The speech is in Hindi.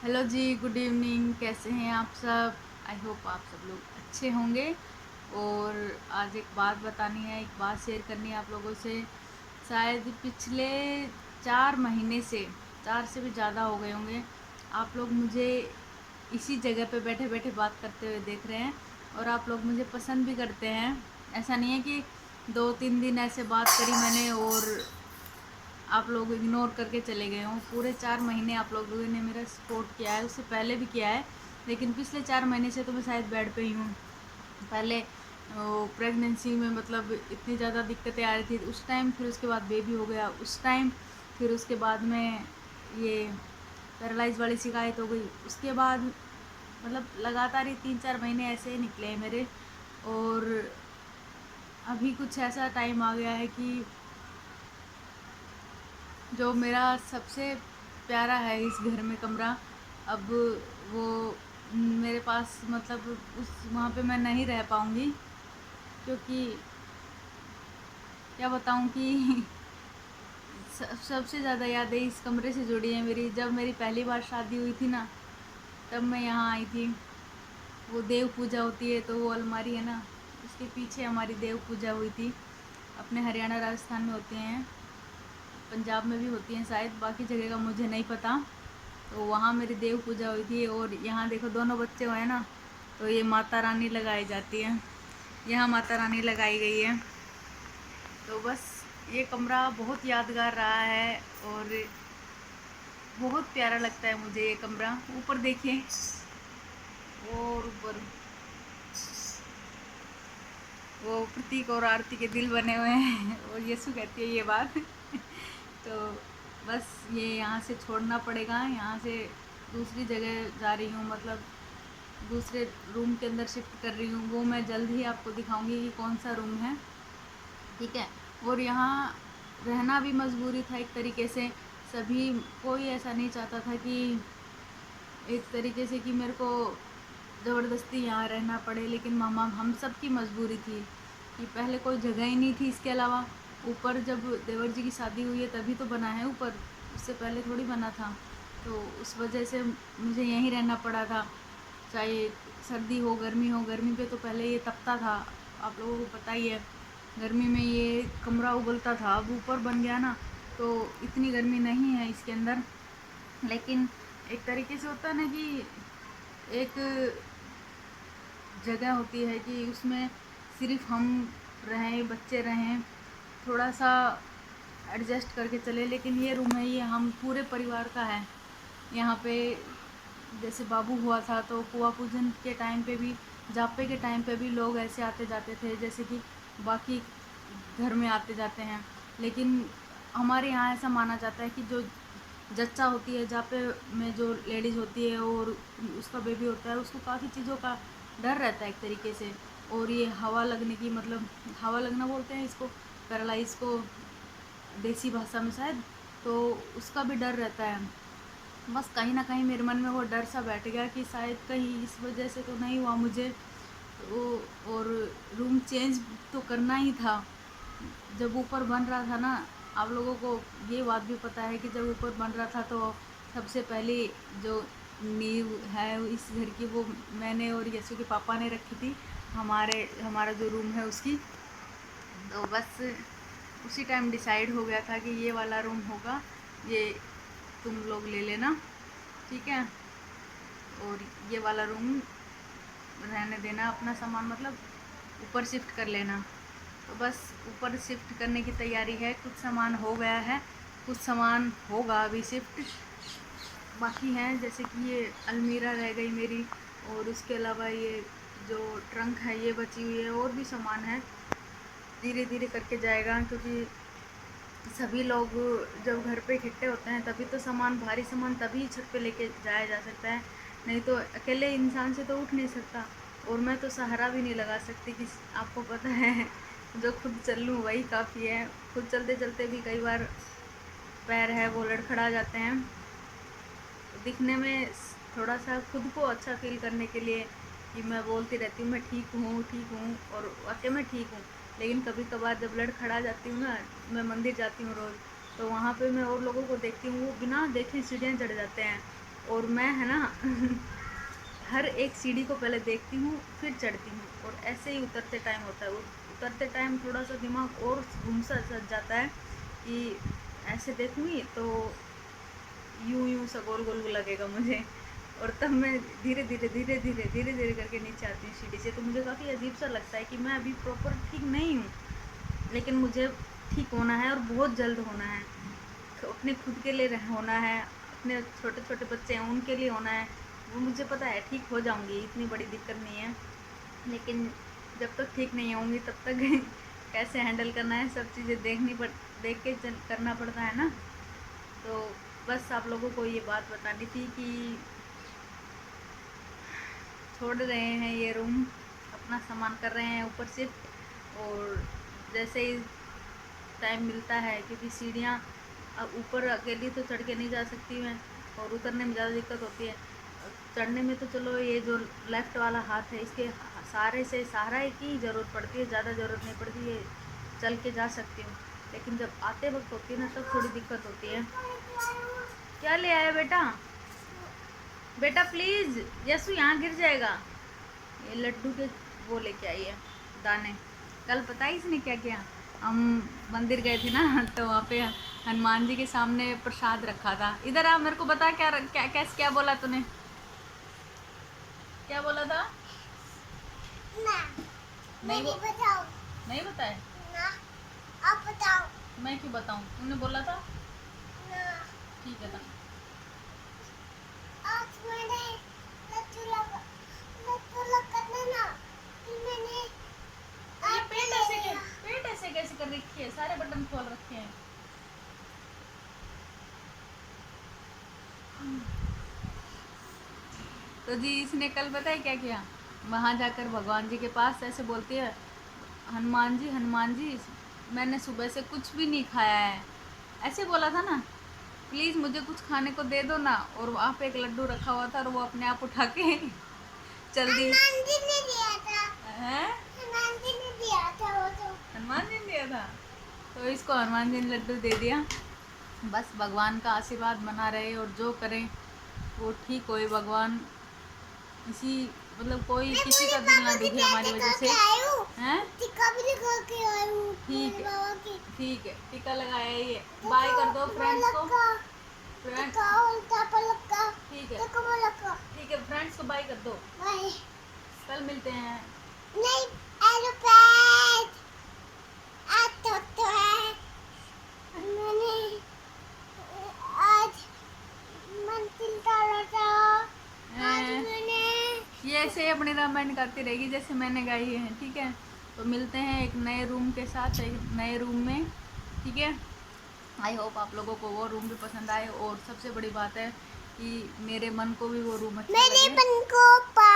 हेलो जी, गुड इवनिंग। कैसे हैं आप सब? आई होप आप सब लोग अच्छे होंगे। और आज एक बात बतानी है, एक बात शेयर करनी है आप लोगों से। शायद पिछले 4 महीने से, 4 से भी ज़्यादा हो गए होंगे, आप लोग मुझे इसी जगह पे बैठे बैठे बात करते हुए देख रहे हैं। और आप लोग मुझे पसंद भी करते हैं। ऐसा नहीं है कि 2-3 दिन ऐसे बात करी मैंने और आप लोग इग्नोर करके चले गए हों। पूरे 4 महीने आप लोगों ने मेरा सपोर्ट किया है, उससे पहले भी किया है। लेकिन पिछले 4 महीने से तो मैं शायद बेड पे ही हूँ। पहले प्रेगनेंसी में मतलब इतनी ज़्यादा दिक्कतें आ रही थी उस टाइम, फिर उसके बाद बेबी हो गया उस टाइम, फिर उसके बाद में ये पैरालाइज वाली शिकायत हो गई उसके बाद। मतलब लगातार ही 3-4 महीने ऐसे ही निकले हैं मेरे। और अभी कुछ ऐसा टाइम आ गया है कि जो मेरा सबसे प्यारा है इस घर में कमरा, अब वो मेरे पास मतलब उस वहाँ पे मैं नहीं रह पाऊँगी। क्योंकि क्या बताऊँ कि सबसे ज़्यादा यादें इस कमरे से जुड़ी हैं मेरी। जब मेरी पहली बार शादी हुई थी ना, तब मैं यहाँ आई थी। वो देव पूजा होती है तो वो अलमारी है ना, उसके पीछे हमारी देव पूजा हुई थी। अपने हरियाणा राजस्थान में होते हैं, पंजाब में भी होती हैं शायद, बाकी जगह का मुझे नहीं पता। तो वहाँ मेरी देव पूजा हुई थी। और यहाँ देखो दोनों बच्चे हुए हैं ना, तो ये माता रानी लगाई जाती है, यहाँ माता रानी लगाई गई है। तो बस ये कमरा बहुत यादगार रहा है और बहुत प्यारा लगता है मुझे ये कमरा। ऊपर देखिए, और ऊपर वो प्रतीक और आरती के दिल बने हुए हैं और यीशु कहती है ये बात तो बस ये यहाँ से छोड़ना पड़ेगा। यहाँ से दूसरी जगह जा रही हूँ, मतलब दूसरे रूम के अंदर शिफ्ट कर रही हूँ। वो मैं जल्द ही आपको दिखाऊंगी कि कौन सा रूम है, ठीक है। और यहाँ रहना भी मजबूरी था एक तरीके से। सभी, कोई ऐसा नहीं चाहता था कि एक तरीके से कि मेरे को ज़बरदस्ती यहाँ रहना पड़े, लेकिन मामा हम सब की मजबूरी थी कि पहले कोई जगह ही नहीं थी इसके अलावा। ऊपर जब देवर जी की शादी हुई है तभी तो बना है ऊपर, उससे पहले थोड़ी बना था। तो उस वजह से मुझे यहीं रहना पड़ा था, चाहे सर्दी हो गर्मी हो। गर्मी पे तो पहले ये तपता था, आप लोगों को पता ही है। गर्मी में ये कमरा उबलता था, अब ऊपर बन गया ना तो इतनी गर्मी नहीं है इसके अंदर। लेकिन एक तरीके से होता है ना कि एक जगह होती है कि उसमें सिर्फ हम रहें, बच्चे रहें, थोड़ा सा एडजस्ट करके चले। लेकिन ये रूम है, ये हम पूरे परिवार का है। यहाँ पे जैसे बाबू हुआ था तो कुआं पूजन के टाइम पे भी, जापे के टाइम पे भी लोग ऐसे आते जाते थे जैसे कि बाकी घर में आते जाते हैं। लेकिन हमारे यहाँ ऐसा माना जाता है कि जो जच्चा होती है, जापे में जो लेडीज़ होती है और उसका बेबी होता है, उसको काफ़ी चीज़ों का डर रहता है एक तरीके से। और ये हवा लगने की, मतलब हवा लगना बोलते हैं इसको, पैरालाइज को देसी भाषा में शायद, तो उसका भी डर रहता है। बस कहीं ना कहीं मेरे मन में वो डर सा बैठ गया कि शायद कहीं इस वजह से तो नहीं हुआ मुझे। तो और रूम चेंज तो करना ही था। जब ऊपर बन रहा था ना, आप लोगों को ये बात भी पता है कि जब ऊपर बन रहा था तो सबसे पहले जो नींव है इस घर की, वो मैंने और यशु के पापा ने रखी थी, हमारा जो रूम है उसकी। तो बस उसी टाइम डिसाइड हो गया था कि ये वाला रूम होगा, ये तुम लोग ले लेना, ठीक है। और ये वाला रूम रहने देना, अपना सामान मतलब ऊपर शिफ्ट कर लेना। तो बस ऊपर शिफ्ट करने की तैयारी है। कुछ सामान हो गया है, कुछ सामान होगा अभी शिफ्ट, बाकी हैं। जैसे कि ये अलमीरा रह गई मेरी, और उसके अलावा ये जो ट्रंक है ये बची हुई है, और भी सामान है। धीरे धीरे करके जाएगा, क्योंकि सभी लोग जब घर पे इकट्ठे होते हैं तभी तो सामान, भारी सामान तभी छत पे लेके जाया जा सकता है, नहीं तो अकेले इंसान से तो उठ नहीं सकता। और मैं तो सहारा भी नहीं लगा सकती कि आपको पता है जो खुद चल लूँ वही काफ़ी है। खुद चलते चलते भी कई बार पैर है वो लड़खड़ा जाते हैं। तो दिखने में थोड़ा सा खुद को अच्छा फील करने के लिए कि मैं बोलती रहती हूँ मैं ठीक हूँ ठीक हूँ, और वाकई में ठीक हूँ। लेकिन कभी कभार जब लड़खड़ा जाती हूँ ना, मैं मंदिर जाती हूँ रोज़, तो वहाँ पे मैं और लोगों को देखती हूँ वो बिना देखे सीढ़ियाँ चढ़ जाते हैं। और मैं है ना हर एक सीढ़ी को पहले देखती हूँ फिर चढ़ती हूँ, और ऐसे ही उतरते टाइम होता है। उतरते टाइम थोड़ा सा दिमाग और घूमसा सज जाता है कि ऐसे देखूँगी तो यूं सा गोल गोल लगेगा मुझे, और तब मैं धीरे धीरे धीरे धीरे धीरे धीरे करके नीचे आती हूँ सीढ़ी से। तो मुझे काफ़ी अजीब सा लगता है कि मैं अभी प्रॉपर ठीक नहीं हूँ, लेकिन मुझे ठीक होना है और बहुत जल्द होना है। तो अपने खुद के लिए होना है, अपने छोटे छोटे बच्चे हैं उनके लिए होना है, वो मुझे पता है ठीक हो जाऊंगी, इतनी बड़ी दिक्कत नहीं है। लेकिन जब तक ठीक नहीं होंगी तब तक कैसे हैंडल करना है सब चीज़ें देख के करना पड़ता है ना। तो बस आप लोगों को ये बात बतानी थी कि छोड़ रहे हैं ये रूम, अपना सामान कर रहे हैं ऊपर शिफ्ट, और जैसे ही टाइम मिलता है, क्योंकि सीढ़ियाँ अब ऊपर अकेली तो चढ़ के नहीं जा सकती मैं, और उतरने में ज़्यादा दिक्कत होती है। चढ़ने में तो चलो ये जो लेफ़्ट वाला हाथ है इसके सहारे से सहारा की ज़रूरत पड़ती है, ज़्यादा ज़रूरत नहीं पड़ती है, चल के जा सकती हूँ। लेकिन जब आते वक्त होती है ना तब थोड़ी दिक्कत होती है। क्या ले आया बेटा? बेटा प्लीज़, यशु यहाँ गिर जाएगा। ये लड्डू के वो लेके आई है दाने। कल पता है इसने क्या किया, हम मंदिर गए थे ना तो वहाँ पे हनुमान जी के सामने प्रसाद रखा था। इधर आ, मेरे को बता क्या बोला तूने? क्या बोला था? नहीं बताओ। नहीं बताए ना, आप बताओ। मैं क्यों बताऊं, तूने बोला था ना। ठीक है ना। आज मैंने लड्डू लगा ना, मैंने पेट ऐसे कैसे कर रखी है, सारे बटन खोल रखे हैं। तो जी इसने कल पता है क्या किया, वहाँ जाकर भगवान जी के पास ऐसे बोलती है, हनुमान जी मैंने सुबह से कुछ भी नहीं खाया है, ऐसे बोला था ना, प्लीज़ मुझे कुछ खाने को दे दो ना। और वहाँ पे एक लड्डू रखा हुआ था और वो अपने आप उठा के चल दी। हनुमान जी ने दिया था। हनुमान जी ने दिया था वो तो। हनुमान जी ने दिया था, तो इसको हनुमान जी ने लड्डू दे दिया। बस भगवान का आशीर्वाद बना रहे और जो करें वो ठीक होए भगवान, इसी मतलब कोई किसी का दिल ना दुखे हमारी वजह से, हैं? टीका भी लगा के आई हूं। ठीक है, ठीक है, टीका लगाया ये। बाय कर दो फ्रेंड्स को। फ्रेंड्स ठीक है, ठीक है, फ्रेंड्स को बाय कर दो। बाय, कल मिलते हैं। नहीं, एरोप्लेन आता तो है, मैंने आज मंजिल डाला था, आज मैंने ये ऐसे ही अपनी रामायण गाती रहेगी जैसे मैंने गाई है, ठीक है। तो मिलते हैं एक नए रूम के साथ, एक नए रूम में, ठीक है। आई होप आप लोगों को वो रूम भी पसंद आए, और सबसे बड़ी बात है कि मेरे मन को भी वो रूम अच्छा लगे। मेरे मन को बाय।